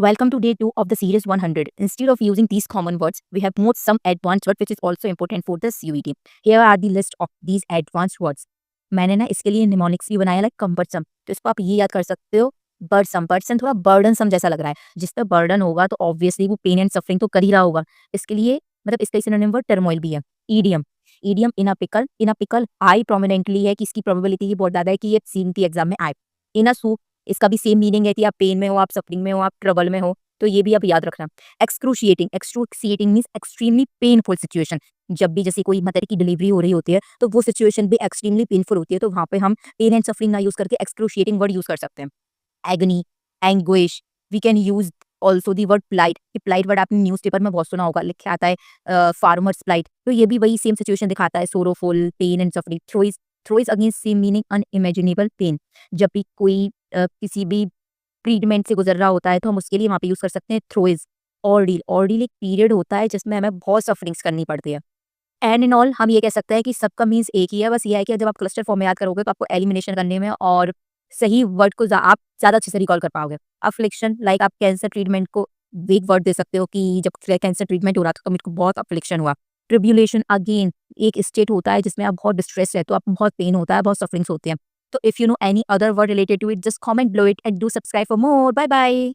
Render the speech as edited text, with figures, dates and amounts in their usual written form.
Welcome to day 2 of the series 100. Instead of using these common words, we have moved some advanced words which is also important for the CUET. Here are the list of these advanced words. मैंने ना इसके लिए mnemonics भी बनाया like कम्बर्सम, तो इसको आप ये याद कर सकते हो बर्डसम। बर्डसम थोड़ा बर्डनसम जैसा लग रहा है, जिस पर बर्डन होगा तो ऑब्वियसली वो पेन एंड सफरिंग तो कर ही रहा होगा। इसके लिए मतलब इसका सिनोनिम वर्ड टर्मोइल भी है। ईडियम, ईडियम इन अ पिकल आई प्रोमिनेंटली है कि इसकी प्रोबेबिलिटी ही बहुत ज़्यादा है कि ये सीएमटी एग्जाम में आए। इन अ सूप, इसका भी सेम मीनिंग है कि आप पेन में हो, आप सफरिंग में हो, आप ट्रबल में हो, तो ये भी आप याद रखना। Excruciating means extremely painful situation. जब भी जैसे कोई मदर की डिलीवरी हो रही होती है तो वो सिचुएशन भी एक्सट्रीमली पेनफुल होती है, तो वहाँ पे हम पेन एंड सफरिंग ना यूज करके एक्सक्रूशिएटिंग वर्ड यूज कर सकते हैं। Agony, anguish, we can use also the word plight. Plight word आपने न्यूज़पेपर में बहुत सुना होगा, लिखा आता है फार्मर्स प्लाइट, तो ये भी वही सेम सिचुएशन दिखाता है, sorrowful, pain and suffering. Throes is against same meaning unimaginable pain. जब भी कोई किसी भी ट्रीटमेंट से गुजर रहा होता है तो हम उसके लिए वहाँ पे यूज कर सकते हैं थ्रोइज। ऑर्डील, ऑर्डील एक पीरियड होता है जिसमें हमें बहुत सफरिंग्स करनी पड़ती है। एंड इन ऑल हम ये कह सकते हैं कि सबका मीन्स एक ही है, बस ये है कि जब आप क्लस्टर फॉर्म में याद करोगे तो आपको एलिमिनेशन करने में और सही वर्ड को आप ज़्यादा अच्छे से रिकॉल कर पाओगे। अफ्लिक्शन, लाइक आप कैंसर ट्रीटमेंट को वीक वर्ड दे सकते हो कि जब कैंसर ट्रीटमेंट हो रहा था तो मेरे को बहुत अफ्लिक्शन हुआ। ट्रिब्यूलेशन अगेन एक स्टेट होता है जिसमें आप बहुत डिस्ट्रेस रहते हो, आपको बहुत पेन होता है, बहुत सफरिंग्स होती हैं। तो if you know any other word related to it, just comment below it and do subscribe for more. Bye bye.